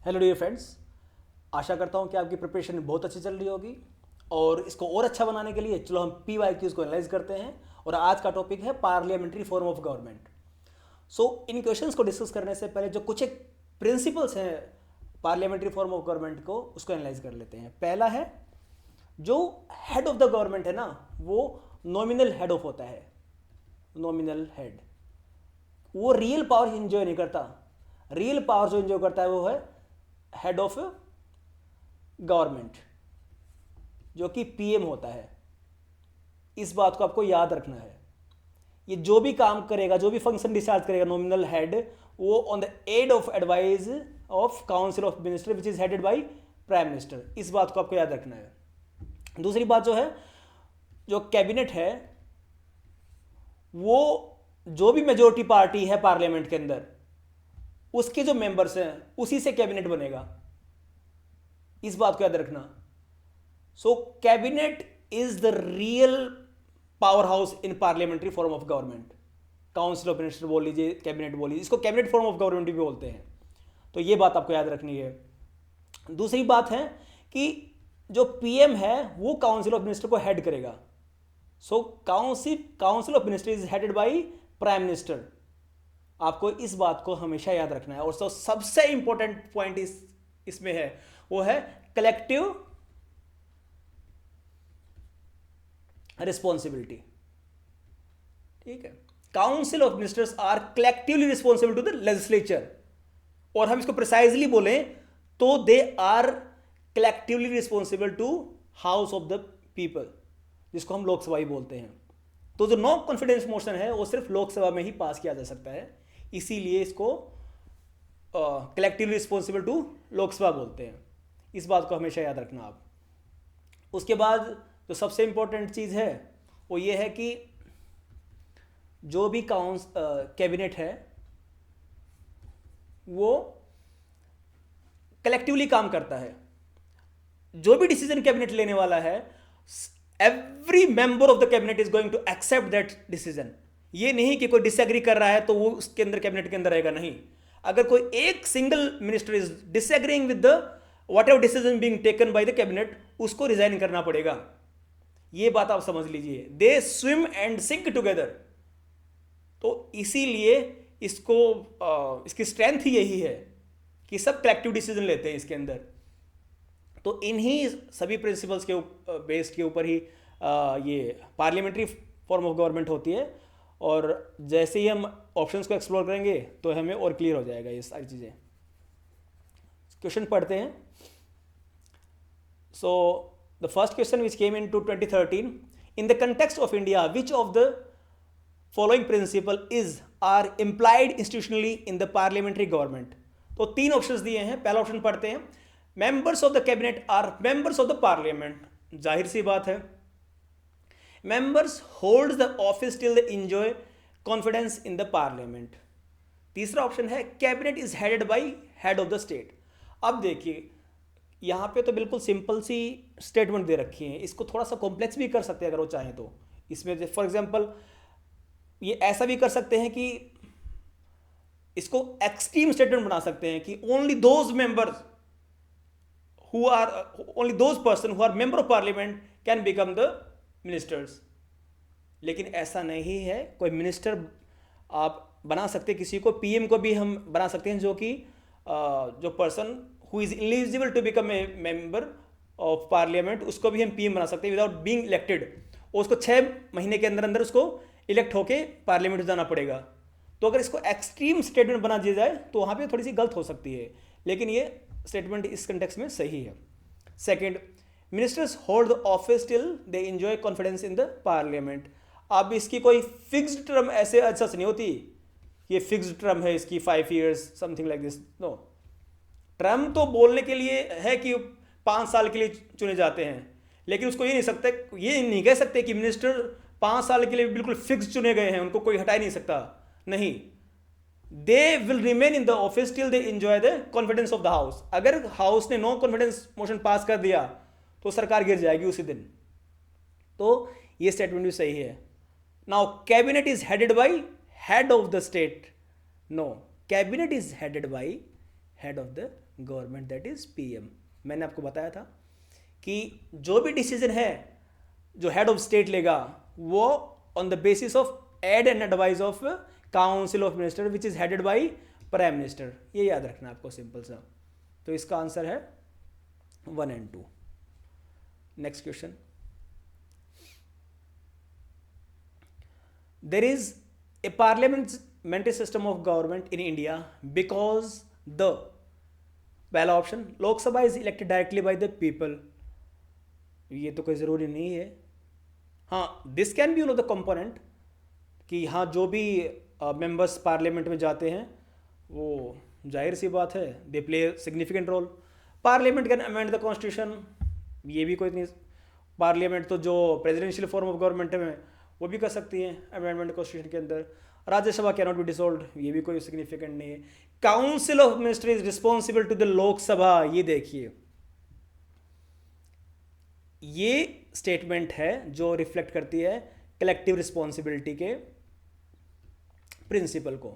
Hello dear friends, आशा करता हूँ कि आपकी प्रिपरेशन बहुत अच्छी चल रही होगी और इसको और अच्छा बनाने के लिए चलो हम PYQs को एनालाइज करते हैं। और आज का टॉपिक है parliamentary form of government. In questions को डिस्कस करने से पहले जो कुछ एक प्रिंसिपल्स हैं पार्लियामेंट्री फॉर्म ऑफ गवर्नमेंट को, उसको एनालाइज कर लेते हैं। पहला है, जो हेड ऑफ द गवर्नमेंट है ना, वो नॉमिनल हेड ऑफ होता है। नॉमिनल हेड वो रियल पावर इंजॉय नहीं करता। रियल पावर जो इंजॉय करता है वो है हेड ऑफ गवर्नमेंट, जो कि PM होता है। इस बात को आपको याद रखना है। ये जो भी काम करेगा, जो भी फंक्शन डिस्चार्ज करेगा नॉमिनल हेड, वो on the aid of advice of council of minister which is headed by prime minister. इस बात को आपको याद रखना है। दूसरी बात जो है, जो कैबिनेट है वो जो भी मेजोरिटी पार्टी है पार्लियामेंट के अंदर, उसके जो मेंबर्स हैं उसी से कैबिनेट बनेगा। इस बात को याद रखना। Cabinet is the real power house in parliamentary form of government. Council of minister बोल लीजिए, कैबिनेट बोल लीजिए, इसको कैबिनेट फॉर्म ऑफ गवर्नमेंट भी बोलते हैं। तो ये बात आपको याद रखनी है। दूसरी बात है कि जो PM है वो काउंसिल ऑफ मिनिस्टर को हेड करेगा। Council of minister is headed by prime minister. आपको इस बात को हमेशा याद रखना है। और सबसे इंपॉर्टेंट पॉइंट इसमें है, वो है कलेक्टिव रिस्पॉन्सिबिलिटी। ठीक है, council of ministers are collectively responsible to the legislature. और हम इसको प्रिसाइजली बोलें तो they are collectively responsible to house of the people, जिसको हम लोकसभा ही बोलते हैं। तो जो नो कॉन्फिडेंस मोशन है वो सिर्फ लोकसभा में ही पास किया जा सकता है, इसीलिए इसको कलेक्टिवली रिस्पॉन्सिबल टू लोकसभा बोलते हैं। इस बात को हमेशा याद रखना आप। उसके बाद जो सबसे इंपॉर्टेंट चीज़ है वो ये है कि जो भी कैबिनेट है वो कलेक्टिवली काम करता है। जो भी डिसीजन कैबिनेट लेने वाला है, every member of the cabinet is going to accept that decision. ये नहीं कि कोई डिसएग्री कर रहा है तो वो उसके अंदर, कैबिनेट के अंदर रहेगा, नहीं। अगर कोई एक single minister is disagreeing with the whatever decision being taken by the cabinet, उसको रिजाइन करना पड़ेगा। ये बात आप समझ लीजिए। They swim and sink together. तो इसीलिए इसकी स्ट्रेंथ ही यही है कि सब कलेक्टिव डिसीजन लेते हैं इसके अंदर। तो इन्हीं सभी प्रिंसिपल्स के बेस्ड के ऊपर ही ये पार्लियामेंट्री फॉर्म ऑफ गवर्नमेंट होती है। और जैसे ही हम ऑप्शंस को एक्सप्लोर करेंगे तो हमें और क्लियर हो जाएगा ये सारी चीज़ें। क्वेश्चन पढ़ते हैं। So the first question which came in to 2013, in the context of India which of the following principle is are implied institutionally in the parliamentary government. तो 3 ऑप्शंस दिए हैं। पहला ऑप्शन पढ़ते हैं, members of the cabinet are members of the parliament. जाहिर सी बात है, members hold the office till they enjoy confidence in the parliament. तीसरा ऑप्शन है, cabinet is headed by head of the state. अब देखिए, यहां पे तो बिल्कुल सिंपल सी स्टेटमेंट दे रखी है, इसको थोड़ा सा कॉम्प्लेक्स भी कर सकते हैं अगर वो चाहें तो। इसमें फॉर एग्जांपल ये ऐसा भी कर सकते हैं कि इसको एक्सट्रीम स्टेटमेंट बना सकते हैं कि only those members only those person who are member of parliament can become the ministers। लेकिन ऐसा नहीं है। कोई मिनिस्टर आप बना सकते हैं, किसी को, PM को भी हम बना सकते हैं, जो कि जो person who is eligible to become a member of parliament, उसको भी हम PM बना सकते हैं विदाउट बीइंग इलेक्टेड। और उसको 6 महीने के अंदर अंदर उसको इलेक्ट होके पार्लियामेंट जाना पड़ेगा। तो अगर इसको एक्सट्रीम स्टेटमेंट बना दिया जाए तो वहाँ पे थोड़ी सी गलत हो सकती है, लेकिन ये स्टेटमेंट इस कंटेक्स्ट में सही है। Second, ministers hold the office till they enjoy confidence in the parliament. अब इसकी कोई फिक्स्ड टर्म ऐसे अच्छा से नहीं होती, ये फिक्स्ड टर्म है इसकी 5 years something like this. No, term तो बोलने के लिए है कि 5 साल के लिए चुने जाते हैं, लेकिन उसको ये नहीं कह सकते कि मिनिस्टर 5 साल के लिए बिल्कुल फिक्स चुने गए हैं, उनको कोई हटा ही नहीं सकता। नहीं, they will remain in the office till they enjoy the confidence of the house. अगर हाउस ने नो कॉन्फिडेंस मोशन पास कर दिया तो सरकार गिर जाएगी उसी दिन। तो ये स्टेटमेंट भी सही है। Now, cabinet is headed by head of the state. No, cabinet is headed by head of the government, that is PM. मैंने आपको बताया था कि जो भी डिसीजन है जो हेड ऑफ स्टेट लेगा वो on the basis of aid and advice of council of minister which is headed by prime minister. ये याद रखना आपको, सिंपल सा। तो इसका आंसर है 1 and 2। Next question, there is a parliamentary system of government in India because the, पहला option, Lok Sabha is elected directly by the people. ये तो कोई ज़रूरी नहीं है। हाँ, this can be one of the component कि हाँ जो भी मेंबर्स पार्लियामेंट में जाते हैं वो जाहिर सी बात है they play significant role. Parliament can amend the constitution, ये भी कोई नहीं। पार्लियामेंट तो जो प्रेसिडेंशियल फॉर्म ऑफ गवर्नमेंट में वो भी कर सकती है अमेंडमेंट कॉन्स्टिट्यूशन के अंदर। Rajya Sabha can not be dissolved, ये भी कोई सिग्निफिकेंट नहीं है। Council of minister is responsible to the Lok Sabha, ये देखिए ये स्टेटमेंट है जो रिफ्लेक्ट करती है कलेक्टिव रिस्पॉन्सिबिलिटी के प्रिंसिपल को।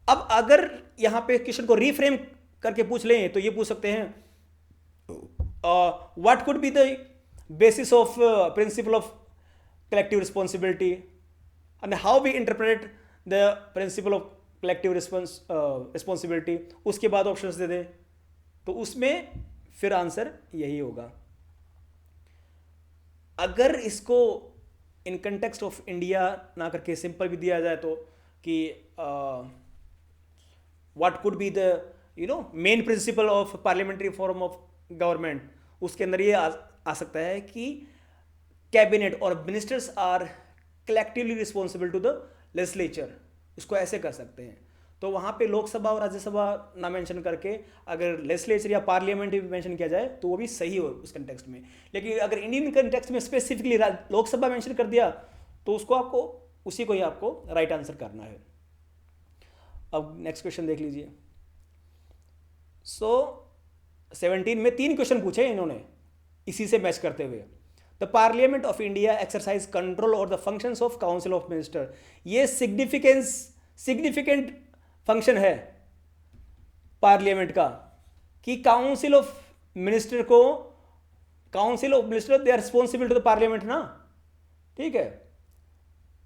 अब अगर यहां पे क्वेश्चन को रीफ्रेम करके पूछ लें तो ये पूछ सकते हैं what could be the basis of principle of collective responsibility and how we interpret the principle of collective responsibility. उसके बाद ऑप्शंस दे दें तो उसमें फिर आंसर यही होगा। अगर इसको इन कंटेक्स्ट ऑफ इंडिया ना करके सिंपल भी दिया जाए तो कि what could be the main principle of parliamentary form of government, उसके अंदर ये आ सकता है कि कैबिनेट और ministers are collectively responsible to the legislature, उसको ऐसे कर सकते हैं। तो वहाँ पे लोकसभा और राज्यसभा ना मेंशन करके अगर लेजिस्लेचर या पार्लियामेंट भी मेंशन किया जाए तो वो भी सही हो उस कंटेक्स्ट में। लेकिन अगर इंडियन कंटेक्स्ट में स्पेसिफिकली लोकसभा मेंशन कर दिया तो उसको आपको उसी को ही आपको राइट आंसर करना है। अब नेक्स्ट क्वेश्चन देख लीजिए। 17 में 3 क्वेश्चन पूछे इन्होंने इसी से मैच करते हुए। The parliament of India exercise control over the functions of council of minister, ये सिग्निफिकेंट फंक्शन है पार्लियामेंट का कि council of minister they are responsible to the parliament ना, ठीक है,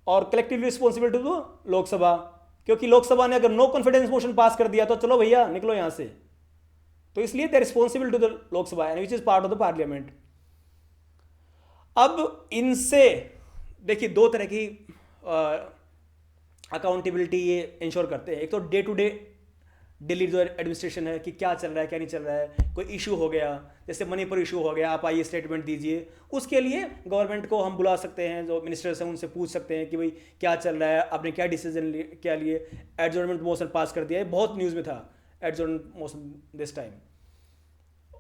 और collectively responsible to the Lok Sabha, क्योंकि लोकसभा ने अगर नो कॉन्फिडेंस मोशन पास कर दिया तो चलो भैया निकलो यहां से, तो इसलिए they are responsible to the Lok Sabha which is part of the parliament. अब इनसे देखिए 2 तरह की अकाउंटेबिलिटी ये इंश्योर करते हैं। एक तो डे टू डे डेली जो एडमिनिस्ट्रेशन है कि क्या चल रहा है क्या नहीं चल रहा है, कोई इशू हो गया जैसे मणिपुर इशू हो गया, आप आइए स्टेटमेंट दीजिए, उसके लिए गवर्नमेंट को हम बुला सकते हैं, जो मिनिस्टर्स हैं उनसे पूछ सकते हैं कि भाई क्या चल रहा है, आपने क्या डिसीजन क्या लिए, एडजॉर्नमेंट मोशन पास कर दिया है, बहुत न्यूज़ में था एडजॉर्नमेंट मोशन दिस टाइम,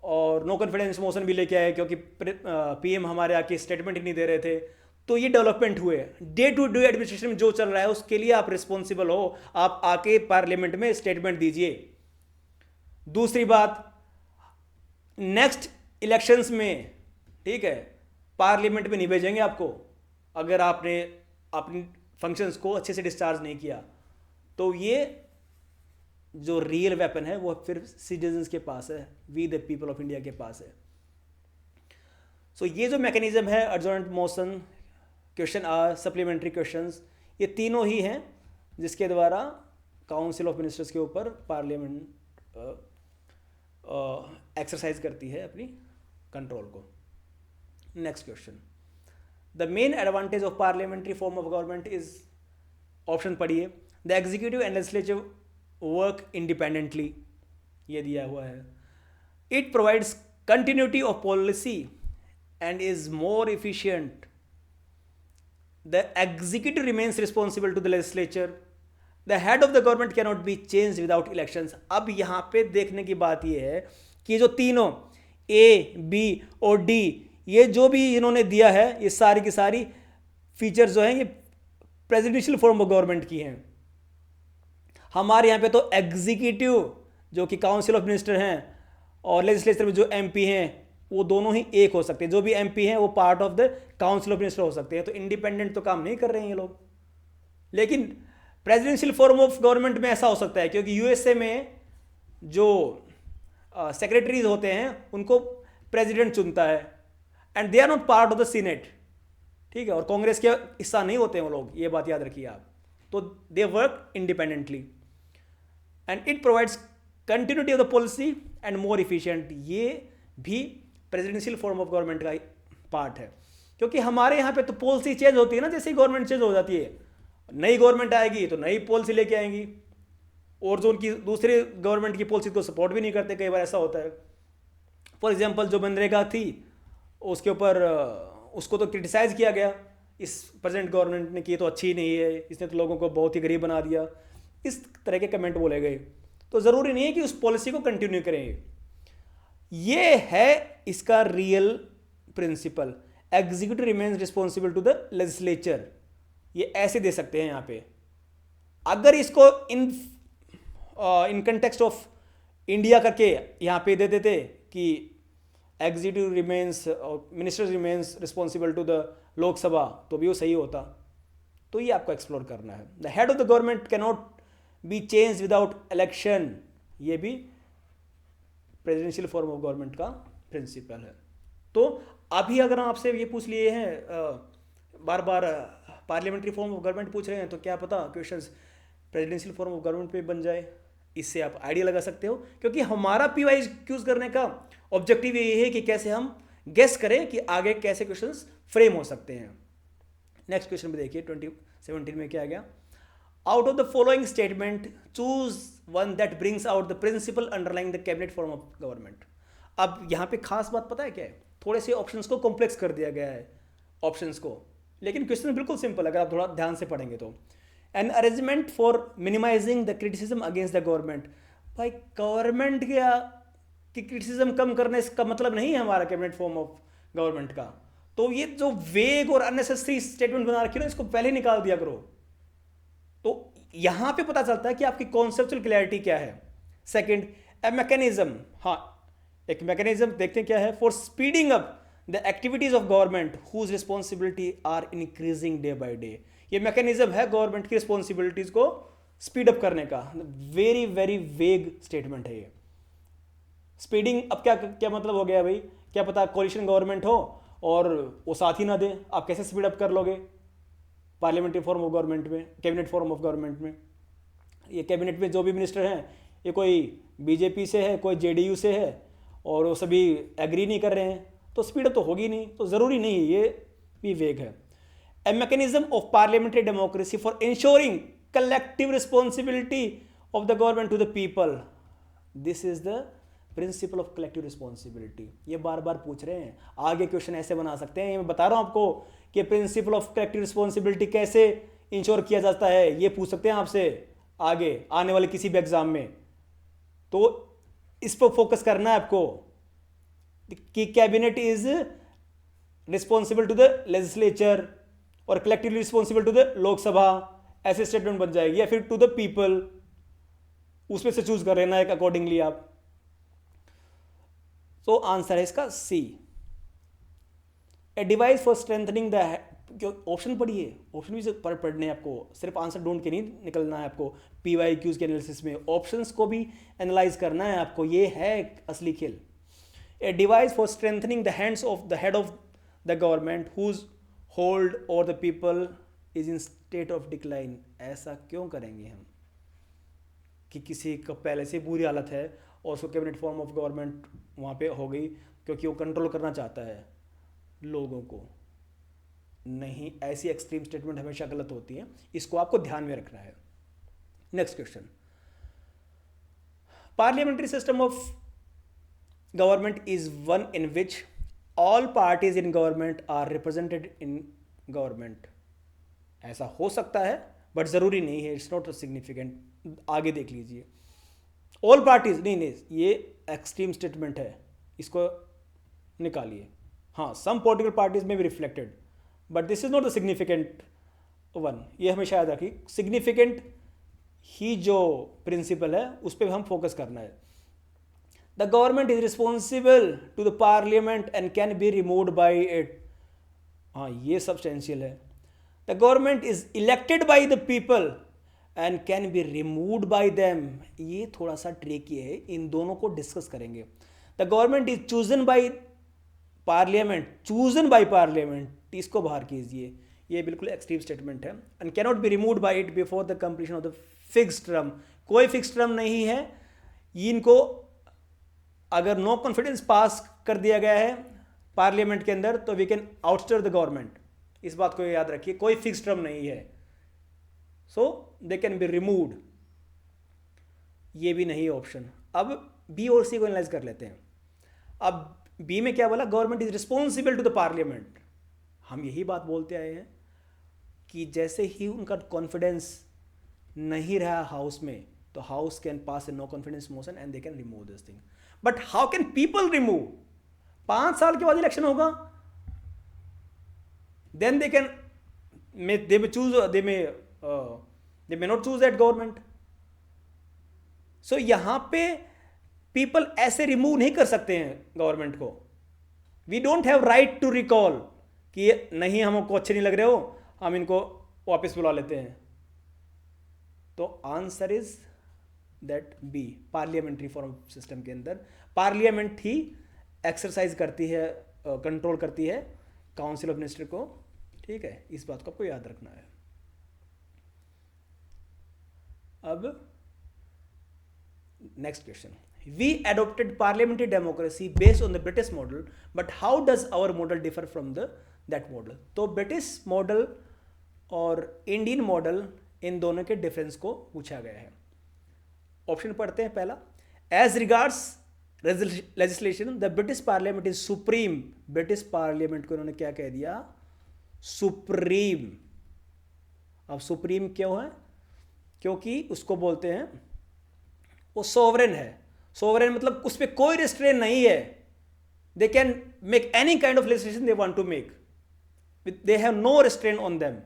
और नो कॉन्फिडेंस मोशन भी लेके आए क्योंकि पीएम हमारे आके स्टेटमेंट ही नहीं दे रहे थे। तो ये डेवलपमेंट हुए, डे टू डे एडमिनिस्ट्रेशन में जो चल रहा है उसके लिए आप रिस्पॉन्सिबल हो, आप आके पार्लियामेंट में स्टेटमेंट दीजिए। दूसरी बात, नेक्स्ट इलेक्शंस में, ठीक है, पार्लियामेंट में नहीं भेजेंगे आपको अगर आपने अपनी फंक्शंस को अच्छे से डिस्चार्ज नहीं किया। तो ये जो रियल वेपन है वो फिर सिटीजन्स के पास है, we the people of India के पास है। सो ये जो मैकेनिज्म है adjournment motion, question hour, supplementary questions, ये तीनों ही हैं जिसके द्वारा काउंसिल ऑफ मिनिस्टर्स के ऊपर पार्लियामेंट एक्सरसाइज करती है अपनी कंट्रोल को। Next question, the main advantage of parliamentary form of government is, option पढ़िए, the executive and legislative work independently, ये दिया हुआ है। It provides continuity of policy and is more efficient. The executive remains responsible to the legislature. The head of the government cannot be changed without elections. अब यहाँ पे देखने की बात ये है कि जो तीनों A, B और D, ये जो भी इन्होंने दिया है, ये सारी की सारी फीचर्स जो हैं ये प्रेसिडेंशियल फॉर्म ऑफ गवर्नमेंट की हैं। हमारे यहाँ पे तो एग्जीक्यूटिव जो कि काउंसिल ऑफ मिनिस्टर हैं और लेजिस्लेचर में जो MP हैं वो दोनों ही एक हो सकते हैं, जो भी MP हैं वो part of the council of minister हो सकते हैं। तो इंडिपेंडेंट तो काम नहीं कर रहे हैं ये लोग। लेकिन प्रेसिडेंशियल फॉर्म ऑफ गवर्नमेंट में ऐसा हो सकता है क्योंकि USA में जो सेक्रेटरीज होते हैं उनको प्रेसिडेंट चुनता है, and they are not part of the senate, ठीक है, और कांग्रेस के हिस्सा नहीं होते हैं वो लोग, ये बात याद रखिए आप। तो they work independently and it provides continuity of the policy and more efficient. ये भी प्रेसिडेंशियल फॉर्म ऑफ गवर्नमेंट का पार्ट है, क्योंकि हमारे यहाँ पे तो पॉलिसी चेंज होती है ना, जैसे ही गवर्नमेंट चेंज हो जाती है, नई गवर्नमेंट आएगी तो नई पॉलिसी लेके आएंगी, और जो उनकी दूसरी गवर्नमेंट की पॉलिसी को सपोर्ट भी नहीं करते, कई बार ऐसा होता है। फॉर एग्जांपल जो मनरेगा थी उसके ऊपर उसको तो क्रिटिसाइज किया गया इस प्रेजेंट गवर्नमेंट ने कि ये तो अच्छी नहीं है, इसने तो लोगों को बहुत ही गरीब बना दिया, इस तरह के कमेंट बोले गए। तो ज़रूरी नहीं है कि उस पॉलिसी को कंटिन्यू करें। ये है इसका real principle, executive remains responsible to the legislature. ये ऐसे दे सकते हैं यहाँ पे। अगर इसको इन कंटेक्स्ट ऑफ इंडिया करके यहाँ पे दे देते कि एग्जीक्यूटिव रिमेन्स और minister remains responsible to the Lok Sabha, तो भी वो सही होता। तो ये आपको एक्सप्लोर करना है। The head of the government can not B change without election, ये भी प्रेसिडेंशियल फॉर्म ऑफ गवर्नमेंट का प्रिंसिपल है। तो अभी अगर आपसे ये पूछ लिए हैं बार बार पार्लियामेंट्री फॉर्म ऑफ गवर्नमेंट पूछ रहे हैं, तो क्या पता questions presidential form of government पे बन जाए। इससे आप आइडिया लगा सकते हो, क्योंकि हमारा पीवाई क्यूज करने का ऑब्जेक्टिव ये है कि कैसे हम गेस करें कि आगे कैसे क्वेश्चंस फ्रेम हो सकते हैं। नेक्स्ट क्वेश्चन में देखिए 2017 में क्या आ गया। Out of the following statement choose one that brings out the principle underlying the cabinet form of government. अब यहाँ पे खास बात पता है क्या है, थोड़े से ऑप्शंस को कॉम्प्लेक्स कर दिया गया है ऑप्शंस को, लेकिन क्वेश्चन बिल्कुल सिंपल अगर आप थोड़ा ध्यान से पढ़ेंगे तो। An arrangement for minimizing the criticism against the government. भाई गवर्नमेंट की क्रिटिसिज्म कम करने का मतलब नहीं है हमारा कैबिनेट फॉर्म ऑफ गवर्नमेंट का। तो ये जो वेग और अननेसेसरी स्टेटमेंट बना रखी है ना, इसको पहले निकाल दिया करो। तो यहां पे पता चलता है कि आपकी कॉन्सेप्चुअल क्लैरिटी क्या है। सेकंड, ए मैकेनिज्म, हाँ एक मैकेनिज्म देखते हैं क्या है, for speeding up the activities of government whose responsibility are increasing day by day. ये मैकेनिज्म है गवर्नमेंट की रिस्पॉन्सिबिलिटीज को स्पीड अप करने का। वेरी वेरी वेग स्टेटमेंट है ये। स्पीडिंग, अब क्या क्या मतलब हो गया भाई, क्या पता कोalition गवर्नमेंट हो और वो साथ ही ना दे, आप कैसे स्पीड अप कर लोगे पार्लियामेंट्री फॉर्म ऑफ गवर्नमेंट में, कैबिनेट फॉर्म ऑफ गवर्नमेंट में। ये कैबिनेट में जो भी मिनिस्टर हैं ये कोई बीजेपी से है, कोई जेडीयू से है, और वो सभी एग्री नहीं कर रहे हैं, तो स्पीड अप तो होगी नहीं। तो ज़रूरी नहीं, ये भी वेग है। A mechanism of parliamentary democracy for ensuring collective responsibility of the government to the people, this is the principle of collective responsibility. ये बार बार पूछ रहे हैं, आगे क्वेश्चन ऐसे बना सकते हैं। ये मैं बता रहा हूं आपको कि प्रिंसिपल ऑफ कलेक्टिव रिस्पॉन्सिबिलिटी कैसे इंश्योर किया जाता है, ये पूछ सकते हैं आपसे आगे आने वाले किसी भी एग्जाम में। तो इस पर फोकस करना है आपको कि cabinet is responsible to the legislature और collectively responsible to the Lok Sabha, ऐसे स्टेटमेंट बन जाएगी, या फिर टू द पीपल, उसमें से चूज कर लेना है अकॉर्डिंगली आप। तो आंसर है इसका C, a device for strengthening the. Option पढ़िए, ऑप्शन भी पढ़ने आपको, सिर्फ आंसर ढूंढ के नहीं निकलना है आपको। पीवाई क्यूज के एनालिसिस में ऑप्शंस को भी एनालाइज करना है आपको, ये है असली खेल। A device for strengthening the hands of the head of the government whose hold और the people is in state of decline. ऐसा क्यों करेंगे हम कि किसी का पहले से बुरी हालत है और उसको कैबिनेट फॉर्म ऑफ गवर्नमेंट वहाँ पे हो गई क्योंकि वो कंट्रोल करना चाहता है लोगों को। नहीं, ऐसी एक्सट्रीम स्टेटमेंट हमेशा गलत होती है, इसको आपको ध्यान में रखना है। Next question, parliamentary system of government is one in which all parties in government are represented in government. ऐसा हो सकता है बट जरूरी नहीं है, इट्स नॉट सिग्निफिकेंट। आगे देख लीजिए, ऑल पार्टीज नहीं, ये एक्सट्रीम स्टेटमेंट है, इसको निकालिए। हाँ, सम पॉलिटिकल पार्टीज में भी reflected, but this is not the significant one. ये हमेशा याद रखिए, सिग्निफिकेंट ही जो प्रिंसिपल है उस पर हम फोकस करना है। The government is responsible to the parliament and can be removed by it. हाँ, ये सब्सटेंशियल है। The government is elected by the people and can be removed by them. ये थोड़ा सा ट्रिकी है, इन दोनों को डिस्कस करेंगे। The government is chosen by parliament, इसको बाहर कीजिए, ये बिल्कुल एक्सट्रीम स्टेटमेंट है। And cannot be removed bye it before the completion of the fixed term, कोई फिक्स टर्म नहीं है। इनको अगर नो कॉन्फिडेंस पास कर दिया गया है पार्लियामेंट के अंदर तो वी कैन आउटस्टर द गवर्नमेंट, इस बात को याद रखिए, कोई फिक्स टर्म नहीं है। सो दे कैन बी रिमूव्ड, ये भी नहीं है ऑप्शन। अब बी और सी को एनालाइज कर लेते हैं। अब बी में क्या बोला, government is responsible to the parliament. हम यही बात बोलते आए हैं कि जैसे ही उनका कॉन्फिडेंस नहीं रहा हाउस में, तो house can pass a no confidence motion and they can remove this thing. But how can people remove? 5 साल के बाद इलेक्शन होगा, then they can they may choose they may not choose that government. So यहां पे people ऐसे remove नहीं कर सकते हैं गवर्नमेंट को। We don't have right to recall कि नहीं हमको अच्छे नहीं लग रहे हो, हम इनको वापस बुला लेते हैं। तो answer is that B, parliamentary form system के अंदर पार्लियामेंट ही एक्सरसाइज करती है, कंट्रोल करती है काउंसिल ऑफ मिनिस्टर को। ठीक है, इस बात को आपको याद रखना है। अब next question, we adopted parliamentary democracy based on the British model, but how does our model differ from that model. तो ब्रिटिश मॉडल और इंडियन मॉडल, इन दोनों के डिफरेंस को पूछा गया है। ऑप्शन पढ़ते हैं। पहला, as regards legislation the British parliament is supreme. British parliament को उन्होंने क्या कह दिया, सुप्रीम। अब सुप्रीम क्यों है? क्योंकि उसको बोलते हैं वो सोवरेन है। सोवरेन मतलब उस पर कोई रिस्ट्रेन नहीं है, they can make any kind of legislation they want to make, they have no restraint on them.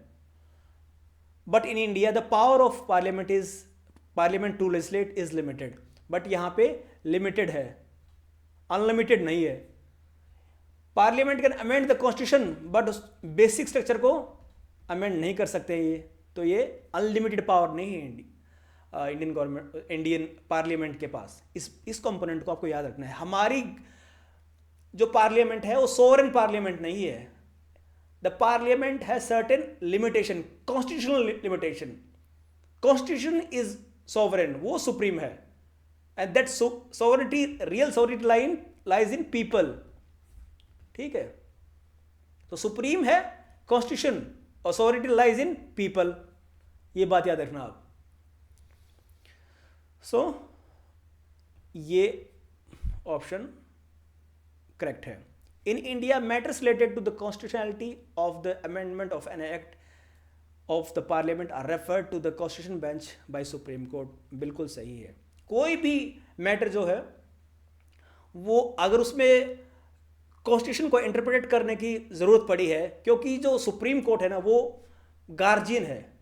But in India the power of parliament to legislate is limited. But यहां पे limited है, unlimited नहीं है। Parliament can amend the constitution, but basic structure को amend नहीं कर सकते ये। तो ये अनलिमिटेड पावर नहीं है इंडियन गवर्नमेंट, इंडियन पार्लियामेंट के पास। इस कंपोनेंट को आपको याद रखना है। हमारी जो पार्लियामेंट है वो सोवरेन पार्लियामेंट नहीं है। The parliament has certain limitation, constitutional limitation. Constitution is sovereign, वो सुप्रीम है। And that sovereignty, real sovereignty lies in people. ठीक है, तो सुप्रीम है कॉन्स्टिट्यूशन और सोवरेनिटी लाइज इन पीपल, ये बात याद रखना आप। सो ये ऑप्शन करेक्ट है। In India matters related to the constitutionality of the amendment of an act of the parliament are referred to the constitution bench by supreme court. बिल्कुल सही है। कोई भी मैटर जो है वो अगर उसमें कॉन्स्टिट्यूशन को इंटरप्रेट करने की ज़रूरत पड़ी है, क्योंकि जो सुप्रीम कोर्ट है ना वो गार्जियन है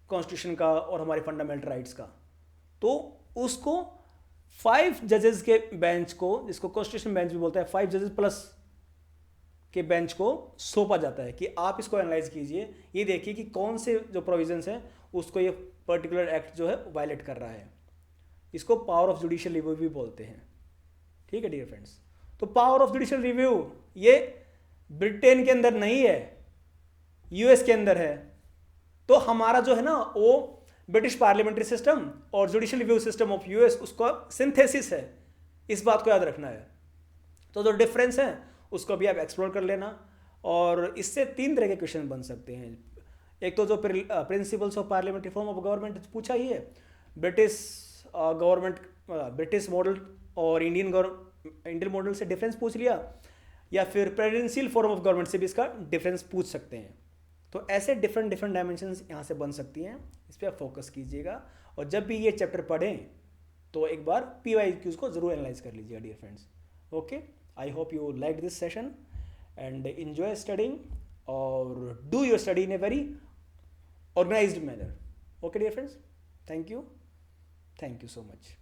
कॉन्स्टिट्यूशन का और हमारे फंडामेंटल राइट्स का, तो उसको 5 जजेस के बेंच को, जिसको कॉन्स्टिट्यूशन बेंच भी बोलते हैं, 5 जजेस प्लस के बेंच को सौंपा जाता है कि आप इसको एनालाइज कीजिए, ये देखिए कि कौन से जो प्रोविजंस हैं उसको ये पर्टिकुलर एक्ट जो है वायलेट कर रहा है। इसको पावर ऑफ जुडिशियल रिव्यू भी बोलते हैं। ठीक है डियर फ्रेंड्स, तो पावर ऑफ जुडिशियल रिव्यू ये ब्रिटेन के अंदर नहीं है, यूएस के अंदर है। तो हमारा जो है ना वो ब्रिटिश पार्लियामेंट्री सिस्टम और judicial review system of US, उसका सिंथेसिस है, इस बात को याद रखना है। तो जो डिफरेंस है उसको भी आप एक्सप्लोर कर लेना। और इससे 3 तरह के क्वेश्चन बन सकते हैं। एक तो जो principles of parliamentary form of government पूछा ही है, ब्रिटिश गवर्नमेंट, ब्रिटिश मॉडल और इंडियन मॉडल से डिफरेंस पूछ लिया, या फिर प्रेसिडेंशियल फॉर्म ऑफ गवर्नमेंट से भी इसका डिफरेंस पूछ सकते हैं। तो ऐसे डिफरेंट डायमेंशंस यहाँ से बन सकती हैं, इस पर आप फोकस कीजिएगा। और जब भी ये चैप्टर पढ़ें तो एक बार PYQs को जरूर एनालाइज कर लीजिएगा dear friends. Okay, I hope you like this session and enjoy studying और do your study in a very organised manner. Okay dear friends, thank you so much.